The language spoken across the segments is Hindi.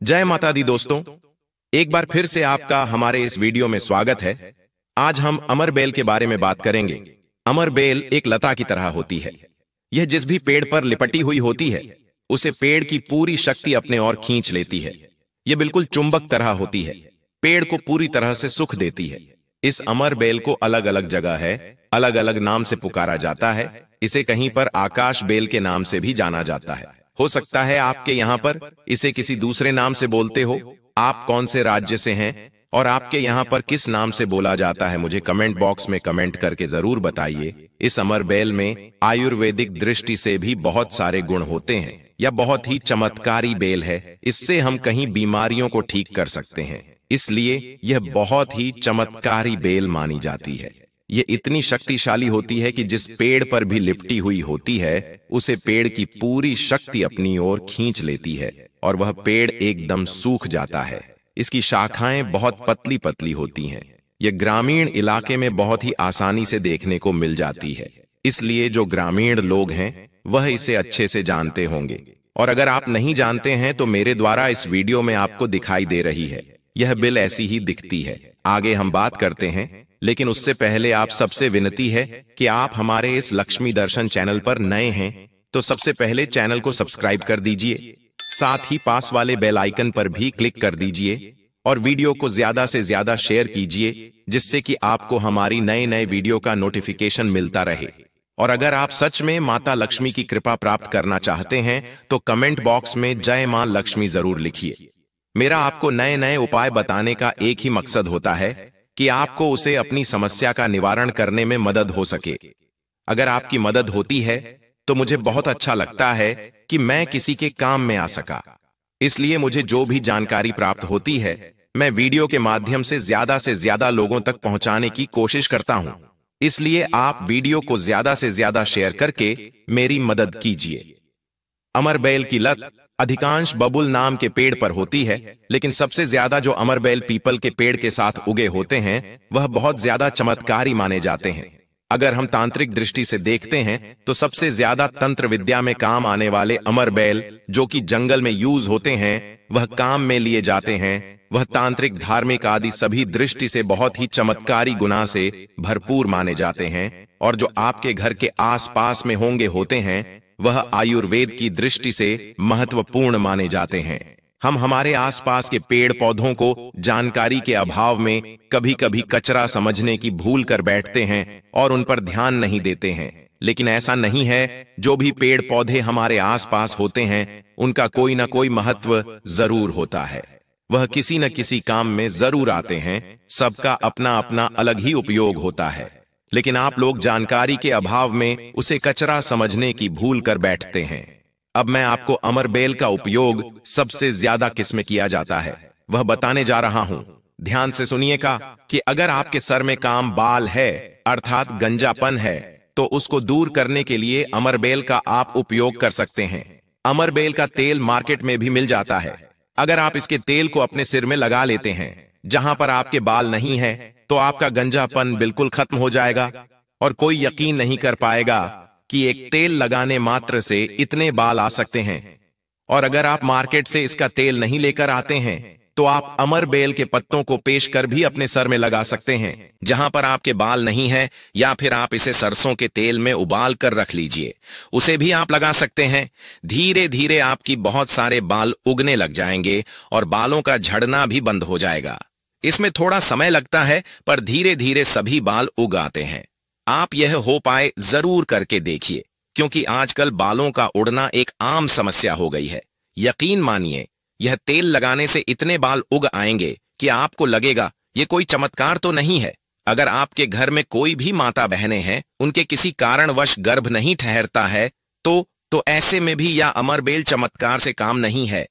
जय माता दी दोस्तों, एक बार फिर से आपका हमारे इस वीडियो में स्वागत है। आज हम अमर बेल के बारे में बात करेंगे। अमर बेल एक लता की तरह होती है। यह जिस भी पेड़ पर लिपटी हुई होती है उसे पेड़ की पूरी शक्ति अपने ओर खींच लेती है। यह बिल्कुल चुंबक तरह होती है, पेड़ को पूरी तरह से सुख देती है। इस अमर बेल को अलग अलग जगह है, अलग अलग नाम से पुकारा जाता है। इसे कहीं पर आकाश बेल के नाम से भी जाना जाता है। हो सकता है आपके यहाँ पर इसे किसी दूसरे नाम से बोलते हो। आप कौन से राज्य से हैं और आपके यहाँ पर किस नाम से बोला जाता है, मुझे कमेंट बॉक्स में कमेंट करके जरूर बताइए। इस अमर बेल में आयुर्वेदिक दृष्टि से भी बहुत सारे गुण होते हैं। यह बहुत ही चमत्कारी बेल है। इससे हम कहीं बीमारियों को ठीक कर सकते हैं, इसलिए यह बहुत ही चमत्कारी बेल मानी जाती है। ये इतनी शक्तिशाली होती है कि जिस पेड़ पर भी लिपटी हुई होती है उसे पेड़ की पूरी शक्ति अपनी ओर खींच लेती है और वह पेड़ एकदम सूख जाता है। इसकी शाखाएं बहुत पतली पतली होती हैं। यह ग्रामीण इलाके में बहुत ही आसानी से देखने को मिल जाती है, इसलिए जो ग्रामीण लोग हैं वह इसे अच्छे से जानते होंगे। और अगर आप नहीं जानते हैं तो मेरे द्वारा इस वीडियो में आपको दिखाई दे रही है। यह बेल ऐसी ही दिखती है। आगे हम बात करते हैं, लेकिन उससे पहले आप सबसे विनती है कि आप हमारे इस लक्ष्मी दर्शन चैनल पर नए हैं तो सबसे पहले चैनल को सब्सक्राइब कर दीजिए, साथ ही पास वाले बेल आइकन पर भी क्लिक कर दीजिए और वीडियो को ज्यादा से ज्यादा शेयर कीजिए, जिससे कि आपको हमारी नए नए वीडियो का नोटिफिकेशन मिलता रहे। और अगर आप सच में माता लक्ष्मी की कृपा प्राप्त करना चाहते हैं तो कमेंट बॉक्स में जय मां लक्ष्मी जरूर लिखिए। मेरा आपको नए नए उपाय बताने का एक ही मकसद होता है कि आपको उसे अपनी समस्या का निवारण करने में मदद हो सके। अगर आपकी मदद होती है तो मुझे बहुत अच्छा लगता है कि मैं किसी के काम में आ सका। इसलिए मुझे जो भी जानकारी प्राप्त होती है मैं वीडियो के माध्यम से ज्यादा लोगों तक पहुंचाने की कोशिश करता हूं। इसलिए आप वीडियो को ज्यादा से ज्यादा शेयर करके मेरी मदद कीजिए। अमर बेल की लत अधिकांश बबुल नाम के पेड़ पर होती है, लेकिन सबसे ज्यादा जो अमर बेल पीपल के पेड़ के साथ उगे होते हैं वह बहुत ज्यादा चमत्कारी माने जाते हैं। अगर हम तांत्रिक दृष्टि से देखते हैं तो सबसे ज्यादा तंत्र विद्या में काम आने वाले अमर बेल जो कि जंगल में यूज होते हैं वह काम में लिए जाते हैं। वह तांत्रिक, धार्मिक आदि सभी दृष्टि से बहुत ही चमत्कारी गुना से भरपूर माने जाते हैं। और जो आपके घर के आसपास में होंगे होते हैं वह आयुर्वेद की दृष्टि से महत्वपूर्ण माने जाते हैं। हम हमारे आसपास के पेड़ पौधों को जानकारी के अभाव में कभी कभी कचरा समझने की भूल कर बैठते हैं और उन पर ध्यान नहीं देते हैं, लेकिन ऐसा नहीं है। जो भी पेड़ पौधे हमारे आसपास होते हैं उनका कोई ना कोई महत्व जरूर होता है। वह किसी न किसी काम में जरूर आते हैं। सबका अपना अपना अलग ही उपयोग होता है, लेकिन आप लोग जानकारी के अभाव में उसे कचरा समझने की भूल कर बैठते हैं। अब मैं आपको अमर बेल का उपयोग सबसे ज्यादा किस में किया जाता है वह बताने जा रहा हूं। ध्यान से सुनिएगा कि अगर आपके सर में काम बाल है अर्थात गंजापन है तो उसको दूर करने के लिए अमर बेल का आप उपयोग कर सकते हैं। अमर बेल का तेल मार्केट में भी मिल जाता है। अगर आप इसके तेल को अपने सिर में लगा लेते हैं जहां पर आपके बाल नहीं है तो आपका गंजापन बिल्कुल खत्म हो जाएगा और कोई यकीन नहीं कर पाएगा कि एक तेल लगाने मात्र से इतने बाल आ सकते हैं। और अगर आप मार्केट से इसका तेल नहीं लेकर आते हैं तो आप अमर बेल के पत्तों को पेश कर भी अपने सर में लगा सकते हैं जहां पर आपके बाल नहीं है, या फिर आप इसे सरसों के तेल में उबाल कर रख लीजिए, उसे भी आप लगा सकते हैं। धीरे धीरे आपकी बहुत सारे बाल उगने लग जाएंगे और बालों का झड़ना भी बंद हो जाएगा। इसमें थोड़ा समय लगता है पर धीरे धीरे सभी बाल उग आते हैं। आप यह हो पाए जरूर करके देखिए, क्योंकि आजकल बालों का उड़ना एक आम समस्या हो गई है। यकीन मानिए यह तेल लगाने से इतने बाल उग आएंगे कि आपको लगेगा ये कोई चमत्कार तो नहीं है। अगर आपके घर में कोई भी माता बहनें हैं उनके किसी कारणवश गर्भ नहीं ठहरता है तो ऐसे में भी यह अमर बेल चमत्कार से काम नहीं है।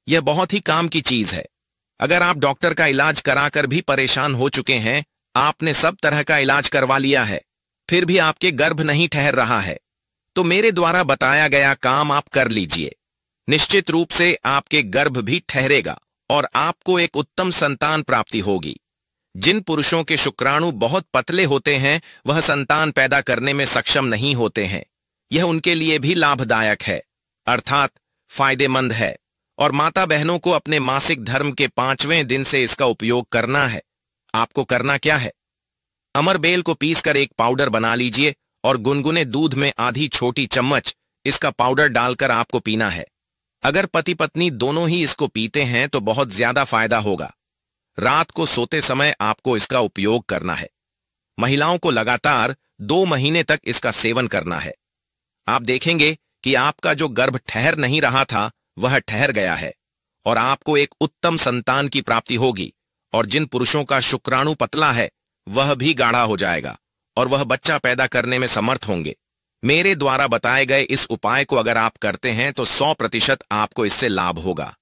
यह बहुत ही काम की चीज है। अगर आप डॉक्टर का इलाज कराकर भी परेशान हो चुके हैं, आपने सब तरह का इलाज करवा लिया है, फिर भी आपके गर्भ नहीं ठहर रहा है, तो मेरे द्वारा बताया गया काम आप कर लीजिए। निश्चित रूप से आपके गर्भ भी ठहरेगा और आपको एक उत्तम संतान प्राप्ति होगी। जिन पुरुषों के शुक्राणु बहुत पतले होते हैं वह संतान पैदा करने में सक्षम नहीं होते हैं। यह उनके लिए भी लाभदायक है, अर्थात फायदेमंद है। और माता बहनों को अपने मासिक धर्म के 5वें दिन से इसका उपयोग करना है। आपको करना क्या है? अमरबेल को पीसकर एक पाउडर बना लीजिए और गुनगुने दूध में आधी छोटी चम्मच इसका पाउडर डालकर आपको पीना है। अगर पति पत्नी दोनों ही इसको पीते हैं तो बहुत ज्यादा फायदा होगा। रात को सोते समय आपको इसका उपयोग करना है। महिलाओं को लगातार 2 महीने तक इसका सेवन करना है। आप देखेंगे कि आपका जो गर्भ ठहर नहीं रहा था वह ठहर गया है और आपको एक उत्तम संतान की प्राप्ति होगी। और जिन पुरुषों का शुक्राणु पतला है वह भी गाढ़ा हो जाएगा और वह बच्चा पैदा करने में समर्थ होंगे। मेरे द्वारा बताए गए इस उपाय को अगर आप करते हैं तो 100% आपको इससे लाभ होगा।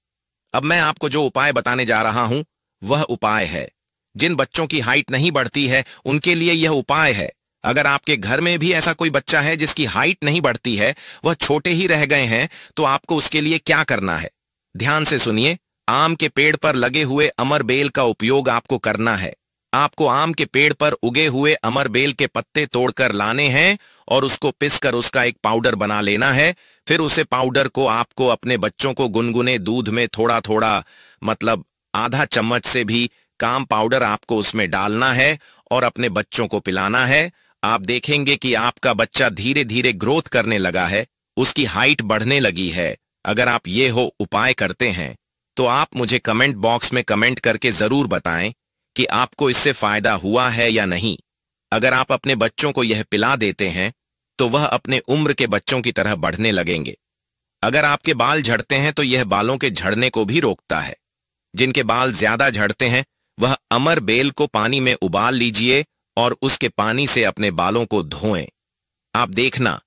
अब मैं आपको जो उपाय बताने जा रहा हूं वह उपाय है जिन बच्चों की हाइट नहीं बढ़ती है उनके लिए यह उपाय है। अगर आपके घर में भी ऐसा कोई बच्चा है जिसकी हाइट नहीं बढ़ती है, वह छोटे ही रह गए हैं, तो आपको उसके लिए क्या करना है? ध्यान से सुनिए। आम के पेड़ पर लगे हुए अमरबेल का उपयोग आपको करना है। आपको आम के पेड़ पर उगे हुए अमरबेल के पत्ते तोड़कर लाने हैं और उसको पिसकर उसका एक पाउडर बना लेना है। फिर उसे पाउडर को आपको अपने बच्चों को गुनगुने दूध में थोड़ा थोड़ा, मतलब आधा चम्मच से भी कम पाउडर आपको उसमें डालना है और अपने बच्चों को पिलाना है। आप देखेंगे कि आपका बच्चा धीरे धीरे ग्रोथ करने लगा है, उसकी हाइट बढ़ने लगी है। अगर आप ये उपाय करते हैं तो आप मुझे कमेंट बॉक्स में कमेंट करके जरूर बताएं कि आपको इससे फायदा हुआ है या नहीं। अगर आप अपने बच्चों को यह पिला देते हैं तो वह अपने उम्र के बच्चों की तरह बढ़ने लगेंगे। अगर आपके बाल झड़ते हैं तो यह बालों के झड़ने को भी रोकता है। जिनके बाल ज्यादा झड़ते हैं वह अमरबेल को पानी में उबाल लीजिए और उसके पानी से अपने बालों को धोएं। आप देखना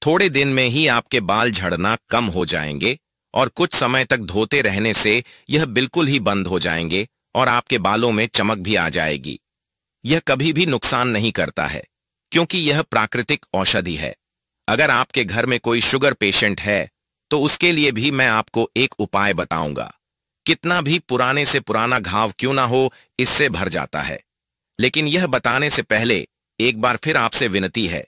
थोड़े दिन में ही आपके बाल झड़ना कम हो जाएंगे और कुछ समय तक धोते रहने से यह बिल्कुल ही बंद हो जाएंगे और आपके बालों में चमक भी आ जाएगी। यह कभी भी नुकसान नहीं करता है क्योंकि यह प्राकृतिक औषधि है। अगर आपके घर में कोई शुगर पेशेंट है तो उसके लिए भी मैं आपको एक उपाय बताऊंगा। कितना भी पुराने से पुराना घाव क्यों ना हो, इससे भर जाता है। लेकिन यह बताने से पहले एक बार फिर आपसे विनती है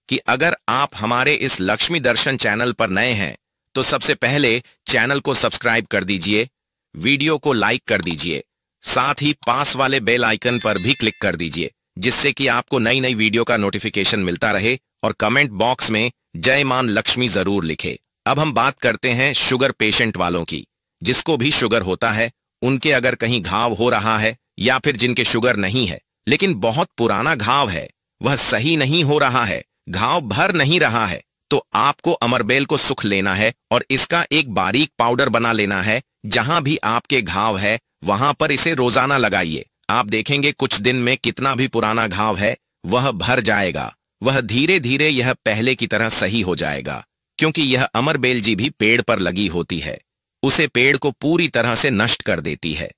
कि अगर आप हमारे इस लक्ष्मी दर्शन चैनल पर नए हैं तो सबसे पहले चैनल को सब्सक्राइब कर दीजिए, वीडियो को लाइक कर दीजिए, साथ ही पास वाले बेल आइकन पर भी क्लिक कर दीजिए जिससे कि आपको नई नई वीडियो का नोटिफिकेशन मिलता रहे। और कमेंट बॉक्स में जय मान लक्ष्मी जरूर लिखे। अब हम बात करते हैं शुगर पेशेंट वालों की। जिसको भी शुगर होता है उनके अगर कहीं घाव हो रहा है या फिर जिनके शुगर नहीं है लेकिन बहुत पुराना घाव है, वह सही नहीं हो रहा है, घाव भर नहीं रहा है, तो आपको अमरबेल को सुख लेना है और इसका एक बारीक पाउडर बना लेना है। जहां भी आपके घाव है वहां पर इसे रोजाना लगाइए। आप देखेंगे कुछ दिन में कितना भी पुराना घाव है वह भर जाएगा। वह धीरे धीरे यह पहले की तरह सही हो जाएगा क्योंकि यह अमरबेल जी भी पेड़ पर लगी होती है, उसे पेड़ को पूरी तरह से नष्ट कर देती है।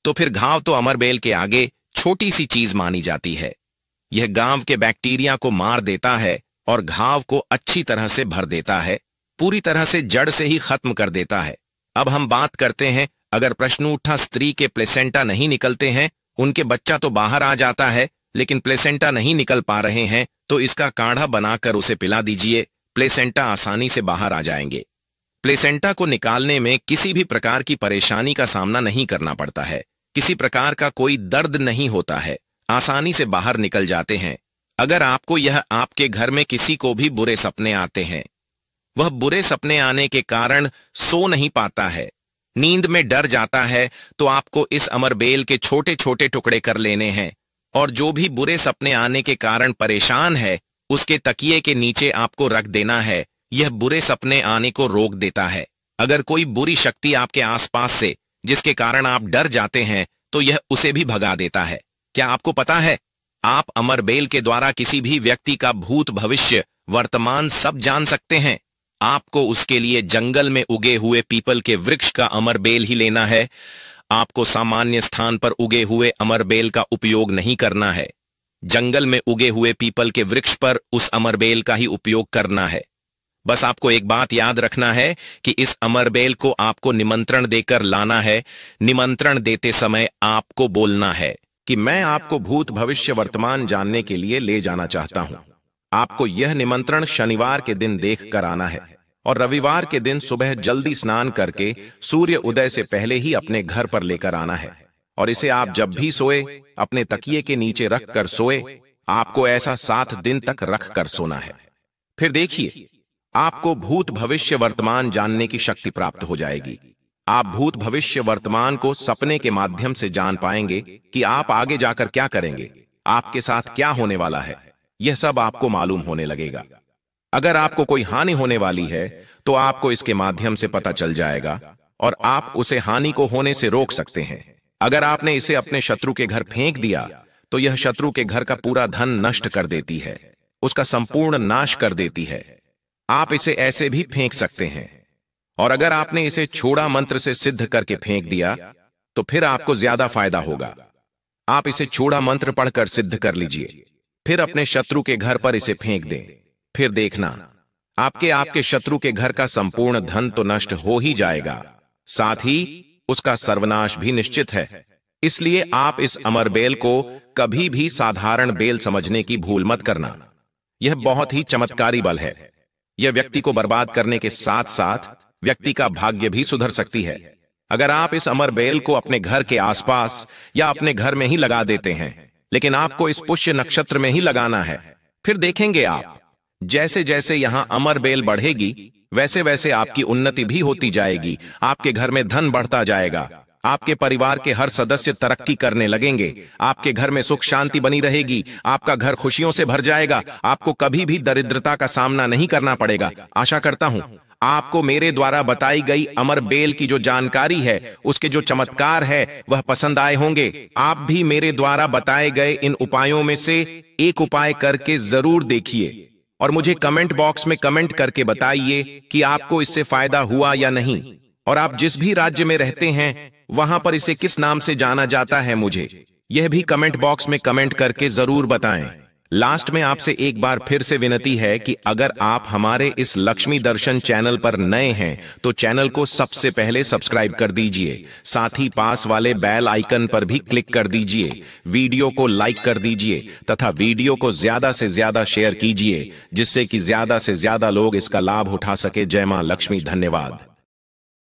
तो फिर घाव तो अमरबेल के आगे छोटी सी चीज मानी जाती है। यह गांव के बैक्टीरिया को मार देता है और घाव को अच्छी तरह से भर देता है, पूरी तरह से जड़ से ही खत्म कर देता है। अब हम बात करते हैं, अगर प्रश्न उठा स्त्री के प्लेसेंटा नहीं निकलते हैं, उनके बच्चा तो बाहर आ जाता है लेकिन प्लेसेंटा नहीं निकल पा रहे हैं, तो इसका काढ़ा बनाकर उसे पिला दीजिए। प्लेसेंटा आसानी से बाहर आ जाएंगे। प्लेसेंटा को निकालने में किसी भी प्रकार की परेशानी का सामना नहीं करना पड़ता है, किसी प्रकार का कोई दर्द नहीं होता है, आसानी से बाहर निकल जाते हैं। अगर आपको यह आपके घर में किसी को भी बुरे सपने आते हैं, वह बुरे सपने आने के कारण सो नहीं पाता है, नींद में डर जाता है, तो आपको इस अमरबेल के छोटे छोटे टुकड़े कर लेने हैं और जो भी बुरे सपने आने के कारण परेशान है उसके तकिए के नीचे आपको रख देना है। यह बुरे सपने आने को रोक देता है। अगर कोई बुरी शक्ति आपके आसपास से जिसके कारण आप डर जाते हैं तो यह उसे भी भगा देता है। क्या आपको पता है, आप अमरबेल के द्वारा किसी भी व्यक्ति का भूत भविष्य वर्तमान सब जान सकते हैं। आपको उसके लिए जंगल में उगे हुए पीपल के वृक्ष का अमरबेल ही लेना है। आपको सामान्य स्थान पर उगे हुए अमरबेल का उपयोग नहीं करना है। जंगल में उगे हुए पीपल के वृक्ष पर उस अमरबेल का ही उपयोग करना है। बस आपको एक बात याद रखना है कि इस अमरबेल को आपको निमंत्रण देकर लाना है। निमंत्रण देते समय आपको बोलना है कि मैं आपको भूत भविष्य वर्तमान जानने के लिए ले जाना चाहता हूं। आपको यह निमंत्रण शनिवार के दिन देख कर आना है और रविवार के दिन सुबह जल्दी स्नान करके सूर्य उदय से पहले ही अपने घर पर लेकर आना है। और इसे आप जब भी सोए अपने तकिए के नीचे रख कर सोए। आपको ऐसा 7 दिन तक रख कर सोना है। फिर देखिए, आपको भूत भविष्य वर्तमान जानने की शक्ति प्राप्त हो जाएगी। आप भूत भविष्य वर्तमान को सपने के माध्यम से जान पाएंगे कि आप आगे जाकर क्या करेंगे, आपके साथ क्या होने वाला है। यह सब आपको मालूम होने लगेगा। अगर आपको कोई हानि होने वाली है तो आपको इसके माध्यम से पता चल जाएगा और आप उसे हानि को होने से रोक सकते हैं। अगर आपने इसे अपने शत्रु के घर फेंक दिया तो यह शत्रु के घर का पूरा धन नष्ट कर देती है, उसका संपूर्ण नाश कर देती है। आप इसे ऐसे भी फेंक सकते हैं। और अगर आपने इसे छोड़ा मंत्र से सिद्ध करके फेंक दिया तो फिर आपको ज्यादा फायदा होगा। आप इसे छोड़ा मंत्र पढ़कर सिद्ध कर लीजिए, फिर अपने शत्रु के घर पर इसे फेंक दें। फिर देखना, आपके शत्रु के घर का संपूर्ण धन तो नष्ट हो ही जाएगा, साथ ही उसका सर्वनाश भी निश्चित है। इसलिए आप इस अमर बेल को कभी भी साधारण बेल समझने की भूल मत करना। यह बहुत ही चमत्कारी बल है। यह व्यक्ति को बर्बाद करने के साथ साथ व्यक्ति का भाग्य भी सुधर सकती है। अगर आप इस अमर बेल को अपने घर के आसपास या अपने घर में ही लगा देते हैं, लेकिन आपको इस पुष्य नक्षत्र में ही लगाना है, फिर देखेंगे आप जैसे जैसे यहां अमर बेल बढ़ेगी वैसे वैसे आपकी उन्नति भी होती जाएगी। आपके घर में धन बढ़ता जाएगा, आपके परिवार के हर सदस्य तरक्की करने लगेंगे, आपके घर में सुख शांति बनी रहेगी, आपका घर खुशियों से भर जाएगा, आपको कभी भी दरिद्रता का सामना नहीं करना पड़ेगा। आशा करता हूं आपको मेरे द्वारा बताई गई अमर बेल की जो जानकारी है, उसके जो चमत्कार है, वह पसंद आए होंगे। आप भी मेरे द्वारा बताए गए इन उपायों में से एक उपाय करके जरूर देखिए और मुझे कमेंट बॉक्स में कमेंट करके बताइए कि आपको इससे फायदा हुआ या नहीं। और आप जिस भी राज्य में रहते हैं वहां पर इसे किस नाम से जाना जाता है, मुझे यह भी कमेंट बॉक्स में कमेंट करके जरूर बताएं। लास्ट में आपसे एक बार फिर से विनती है कि अगर आप हमारे इस लक्ष्मी दर्शन चैनल पर नए हैं तो चैनल को सबसे पहले सब्सक्राइब कर दीजिए, साथ ही पास वाले बेल आइकन पर भी क्लिक कर दीजिए, वीडियो को लाइक कर दीजिए तथा वीडियो को ज्यादा से ज्यादा शेयर कीजिए, जिससे कि ज्यादा से ज्यादा लोग इसका लाभ उठा सके। जय मां लक्ष्मी। धन्यवाद।